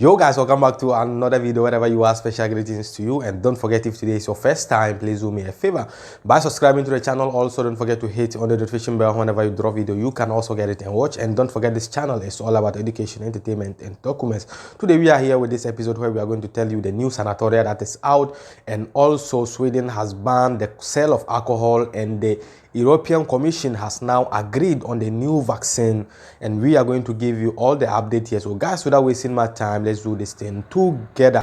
Yo guys, welcome back to another video. Wherever you are, special greetings to you, and don't forget, if today is your first time, please do me a favor by subscribing to the channel. Also, don't forget to hit on the notification bell whenever you drop video. You can also get it and watch. And don't forget, this channel is all about education, entertainment, and documents. Today we are here with this episode where we are going to tell you the new Sanatoria that is out, and also Sweden has banned the sale of alcohol, and the European Commission has now agreed on the new vaccine, and we are going to give you all the update here. So guys, without wasting my time, let's do this thing together.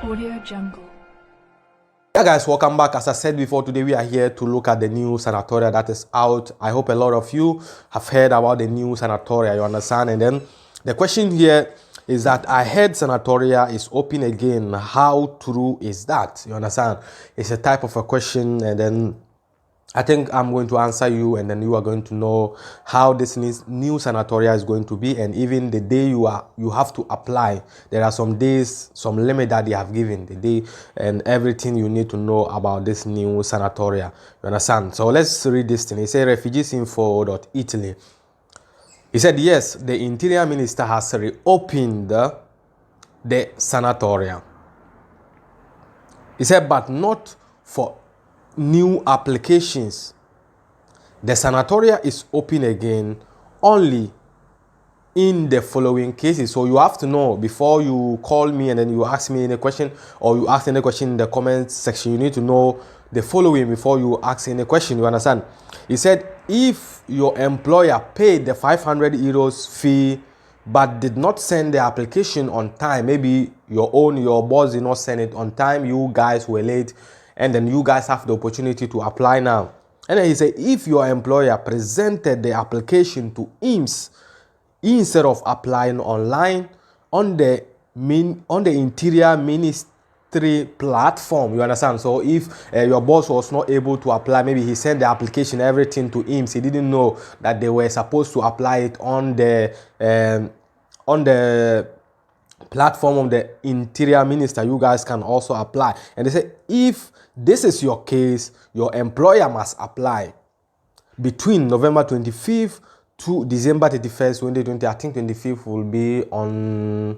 Audio Jungle. Yeah guys, welcome back. As I said before, today we are here to look at the new Sanatoria that is out. I hope a lot of you have heard about the new Sanatoria, you understand? And then the question here is that I heard Sanatoria is open again. How true is that? You understand? It's a type of a question, and then I think I'm going to answer you, and then you are going to know how this new Sanatoria is going to be, and even the day you have to apply. There are some days, some limit that they have given, the day and everything you need to know about this new Sanatoria. You understand? So let's read this thing. It says refugeesinfo.italy. He said, yes, the Interior Minister has reopened the Sanatoria. He said, but not for new applications. The Sanatoria is open again only in the following cases. So you have to know before you call me and then you ask me any question, or you ask any question in the comments section. You need to know the following before you ask any question. You understand? He said, if your employer paid the 500 euros fee but did not send the application on time, maybe your boss did not send it on time, you guys were late, and then you guys have the opportunity to apply now. And then he said, if your employer presented the application to IMS instead of applying online on the Interior Ministry platform, you understand? So if your boss was not able to apply, maybe he sent the application, everything to IMS, he didn't know that they were supposed to apply it on the platform of the Interior Minister, you guys can also apply. And they say, if this is your case, your employer must apply between November 25th to December 31st, 2020. I think 25th will be on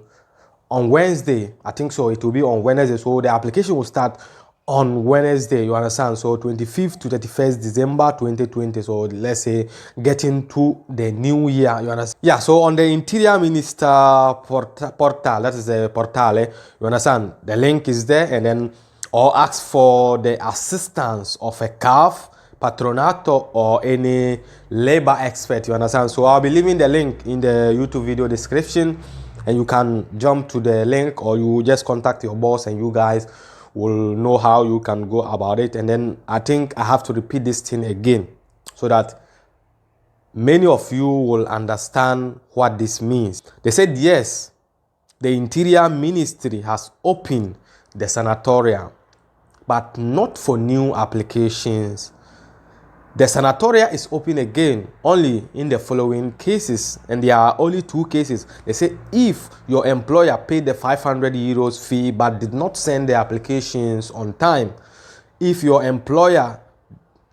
Wednesday. I think so. It will be on Wednesday. So the application will start on Wednesday. You understand? So 25th to 31st December 2020. So let's say getting to the new year. You understand? Yeah. So on the Interior Minister portal, that is the portal. You understand? The link is there, and then or ask for the assistance of a CAF, Patronato, or any labor expert. You understand? So I'll be leaving the link in the YouTube video description, and you can jump to the link, or you just contact your boss and you guys will know how you can go about it. And then I think I have to repeat this thing again so that many of you will understand what this means. They said, yes, the Interior Ministry has opened the Sanatoria, but not for new applications. The Sanatoria is open again only in the following cases, and there are only two cases. They say, if your employer paid the 500 euros fee but did not send the applications on time. If your employer,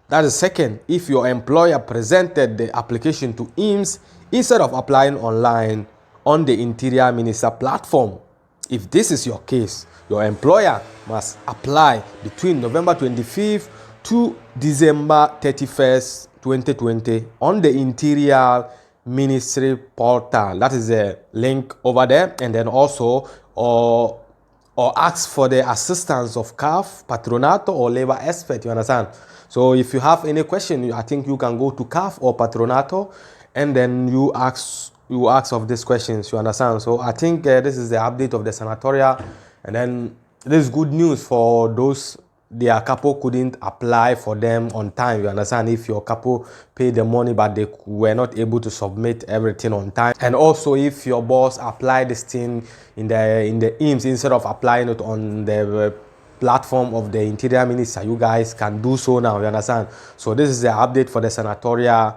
that is second, if your employer presented the application to IMS instead of applying online on the Interior Minister platform. If this is your case, your employer must apply between November 25th to December 31st, 2020 on the Interior Ministry portal. That is the link over there. And then also or ask for the assistance of CAF, Patronato, or labor expert. You understand? So if you have any question, I think you can go to CAF or Patronato, and then you ask of these questions. You understand? So I think this is the update of the Sanatoria, and then this is good news for those their couple couldn't apply for them on time. You understand? If your couple paid the money but they were not able to submit everything on time, and also if your boss applied this thing in the IMS instead of applying it on the platform of the Interior Minister, you guys can do so now. You understand? So this is the update for the Sanatoria.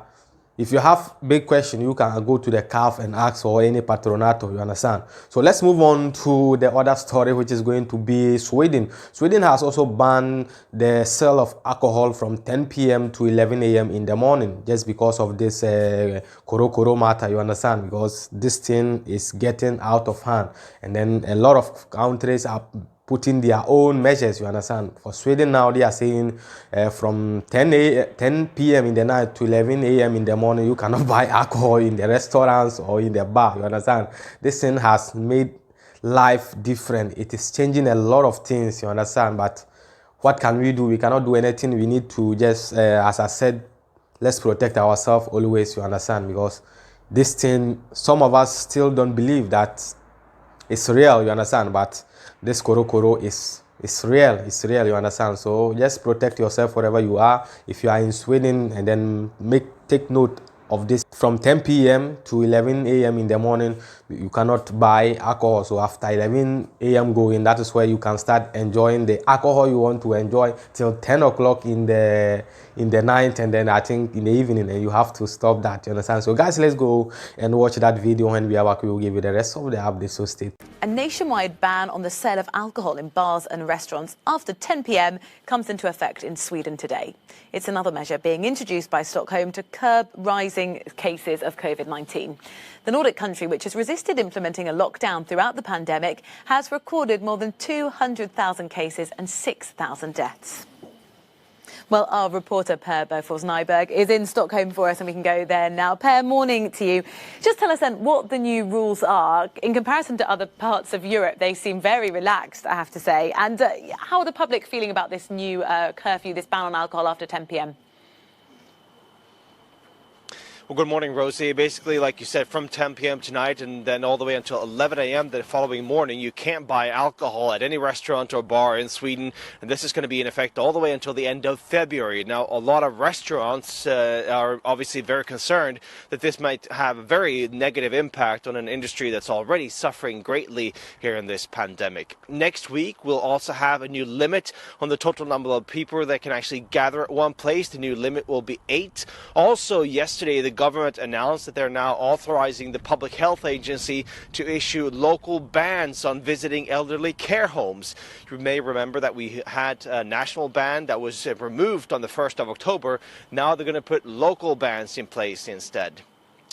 if you have big question, you can go to the CAF and ask for any patronato, you understand? So let's move on to the other story, which is going to be Sweden. Sweden has also banned the sale of alcohol from 10 p.m. to 11 a.m. in the morning, just because of this Koro matter, you understand? Because this thing is getting out of hand. And then a lot of countries are putting their own measures, you understand? For Sweden now, they are saying from 10 p.m. in the night to 11 a.m. in the morning, you cannot buy alcohol in the restaurants or in the bar, you understand? This thing has made life different. It is changing a lot of things, you understand? But what can we do? We cannot do anything. We need to just, as I said, let's protect ourselves always, you understand? Because this thing, some of us still don't believe that it's real, you understand? But this Koro is real, you understand? So just protect yourself wherever you are. If you are in Sweden, and then take note of this. From 10 p.m. to 11 a.m. in the morning, you cannot buy alcohol. So after 11 a.m. going, that is where you can start enjoying the alcohol you want to enjoy till 10 o'clock in the night, and then I think in the evening, and you have to stop that, you understand? So guys, let's go and watch that video. When we are back, we will give you the rest of the update, so stay. A nationwide ban on the sale of alcohol in bars and restaurants after 10 p.m. comes into effect in Sweden today. It's another measure being introduced by Stockholm to curb rising cases of COVID-19. The Nordic country, which has resisted implementing a lockdown throughout the pandemic, has recorded more than 200,000 cases and 6,000 deaths. Well, our reporter Per Bofors Nyberg is in Stockholm for us, and we can go there now. Per, morning to you. Just tell us then what the new rules are. In comparison to other parts of Europe, they seem very relaxed, I have to say. And how are the public feeling about this new curfew, this ban on alcohol after 10 p.m.? Well, good morning, Rosie. Basically, like you said, from 10 p.m. tonight and then all the way until 11 a.m. the following morning, you can't buy alcohol at any restaurant or bar in Sweden. And this is going to be in effect all the way until the end of February. Now, a lot of restaurants are obviously very concerned that this might have a very negative impact on an industry that's already suffering greatly here in this pandemic. Next week, we'll also have a new limit on the total number of people that can actually gather at one place. The new limit will be 8. Also, yesterday, the government announced that they're now authorizing the Public Health Agency to issue local bans on visiting elderly care homes. You may remember that we had a national ban that was removed on the 1st of October. Now they're going to put local bans in place instead.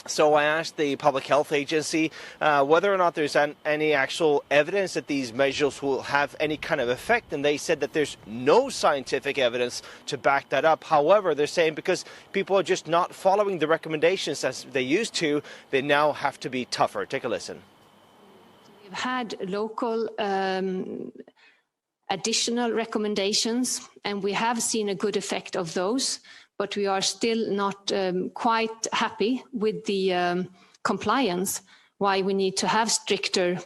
So I asked the Public Health Agency whether or not there's any actual evidence that these measures will have any kind of effect, and they said that there's no scientific evidence to back that up. However, they're saying because people are just not following the recommendations as they used to, they now have to be tougher. Take a listen. We've had local additional recommendations, and we have seen a good effect of those. But we are still not quite happy with the compliance, why we need to have stricter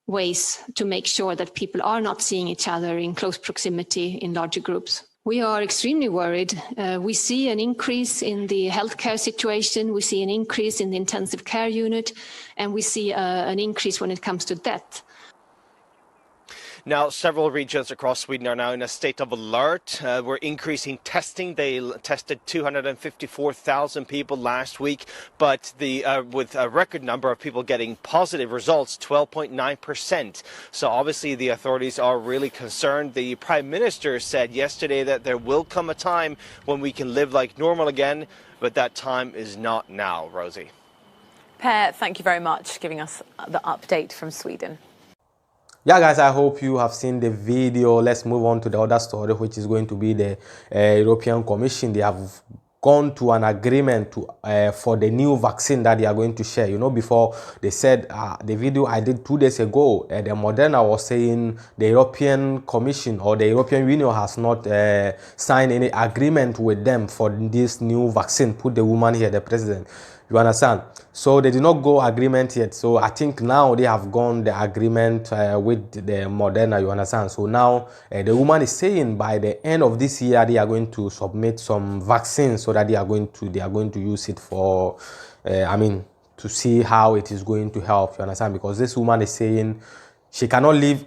ways to make sure that people are not seeing each other in close proximity in larger groups. We are extremely worried. We see an increase in the healthcare situation, we see an increase in the intensive care unit, and we see an increase when it comes to death. Now, several regions across Sweden are now in a state of alert. We're increasing testing. They tested 254,000 people last week, but with a record number of people getting positive results, 12.9%. So obviously the authorities are really concerned. The Prime Minister said yesterday that there will come a time when we can live like normal again, but that time is not now, Rosie. Per, thank you very much for giving us the update from Sweden. Yeah, guys, I hope you have seen the video. Let's move on to the other story, which is going to be the European Commission. They have gone to an agreement for the new vaccine that they are going to share. You know, before they said the video I did 2 days ago, the Moderna was saying the European Commission or the European Union has not signed any agreement with them for this new vaccine. Put the woman here, the president. You understand? So they did not go agreement yet. So I think now they have gone the agreement with the Moderna. You understand? So now the woman is saying by the end of this year they are going to submit some vaccines so that they are going to use it for to see how it is going to help. You understand? Because this woman is saying she cannot live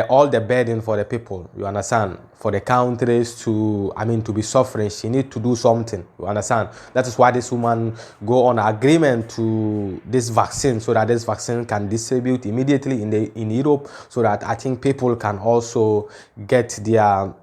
all the burden for the people, you understand, for the countries to, to be suffering. She need to do something, you understand. That is why this woman go on agreement to this vaccine, so that this vaccine can distribute immediately in Europe, so that I think people can also get their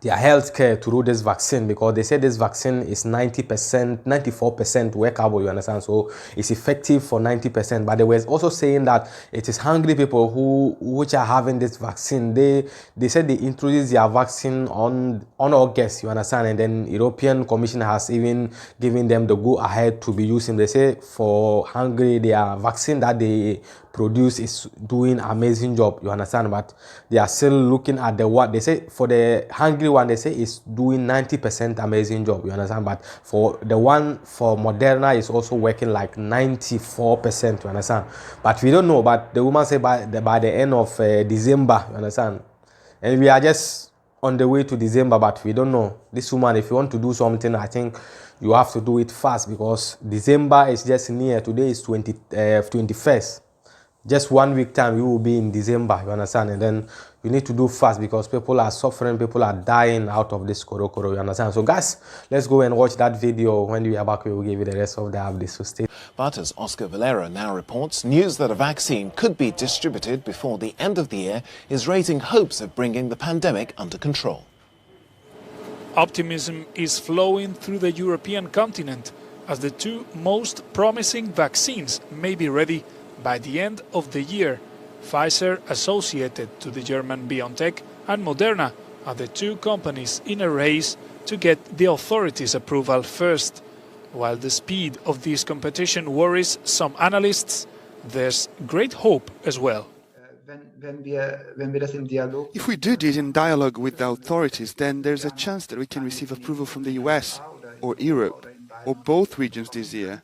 health care through this vaccine, because they say this vaccine is 90%, 94% workable, you understand, so it's effective for 90%. But they were also saying that it is hungry people which are having this vaccine. They said they introduced their vaccine on August, you understand, and then European Commission has even given them the go ahead to be using. They say for hungry, their vaccine that they produce is doing amazing job, you understand, but they are still looking at the what they say for the hungry one. They say it's doing 90% amazing job, you understand, but for the one for Moderna is also working like 94%, you understand, but we don't know. But the woman said by the end of December, you understand, and we are just on the way to December, but we don't know. This woman, if you want to do something, I think you have to do it fast, because December is just near. Today is 21st. Just 1 week time, you will be in December, you understand, and then you need to do fast, because people are suffering, people are dying out of this corona, you understand. So guys, let's go and watch that video. When we are back, we will give you the rest of the updates. So stay. But as Oscar Valera now reports, news that a vaccine could be distributed before the end of the year is raising hopes of bringing the pandemic under control. Optimism is flowing through the European continent as the two most promising vaccines may be ready by the end of the year. Pfizer, associated to the German BioNTech, and Moderna are the two companies in a race to get the authorities' approval first. While the speed of this competition worries some analysts, there's great hope as well. If we do this in dialogue with the authorities, then there's a chance that we can receive approval from the US or Europe or both regions this year.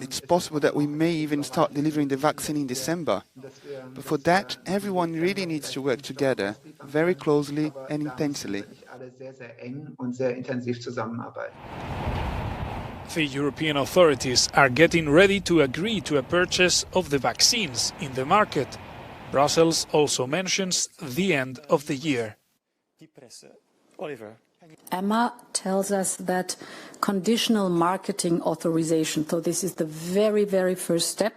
It's possible that we may even start delivering the vaccine in December. But for that, everyone really needs to work together, very closely and intensely. The European authorities are getting ready to agree to a purchase of the vaccines in the market. Brussels also mentions the end of the year. EMMA tells us that conditional marketing authorization, so this is the very, very first step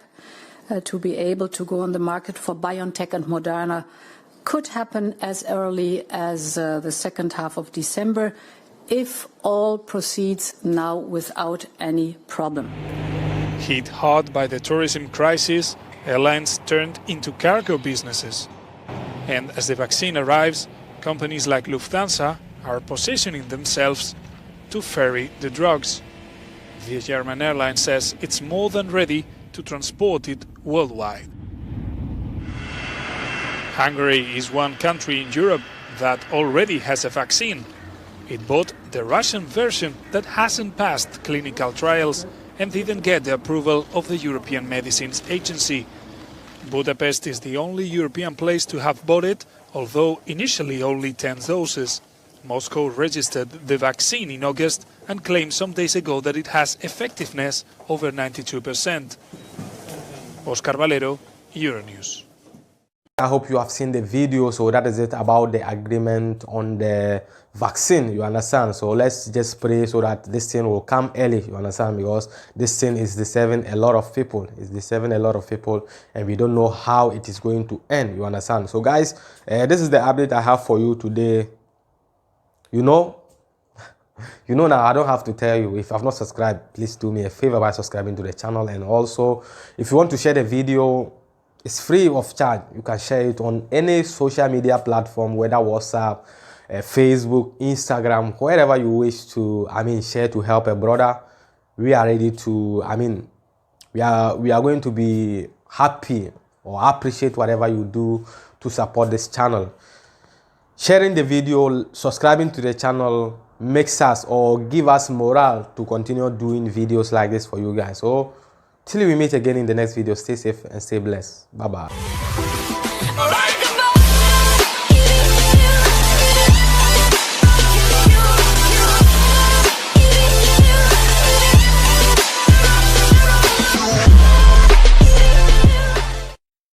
to be able to go on the market for BioNTech and Moderna, could happen as early as the second half of December, if all proceeds now without any problem. Hit hard by the tourism crisis, airlines turned into cargo businesses. And as the vaccine arrives, companies like Lufthansa are positioning themselves to ferry the drugs. The German airline says it's more than ready to transport it worldwide. Hungary is one country in Europe that already has a vaccine. It bought the Russian version that hasn't passed clinical trials and didn't get the approval of the European Medicines Agency. Budapest is the only European place to have bought it, although initially only 10 doses. Moscow registered the vaccine in August and claimed some days ago that it has effectiveness over 92%. Oscar Valero, Euronews. I hope you have seen the video. So that is it about the agreement on the vaccine, you understand. So let's just pray so that this thing will come early, you understand, because this thing is disturbing a lot of people. It's disturbing a lot of people, and we don't know how it is going to end, you understand. So guys, this is the update I have for you today. You know now, I don't have to tell you. If you have not subscribed, please do me a favor by subscribing to the channel. And also, if you want to share the video, it's free of charge. You can share it on any social media platform, whether WhatsApp, Facebook, Instagram, wherever you wish to, share to help a brother. We are ready to, we are going to be happy or appreciate whatever you do to support this channel. Sharing the video, subscribing to the channel makes us or give us morale to continue doing videos like this for you guys. So till we meet again in the next video, stay safe and stay blessed. Bye bye.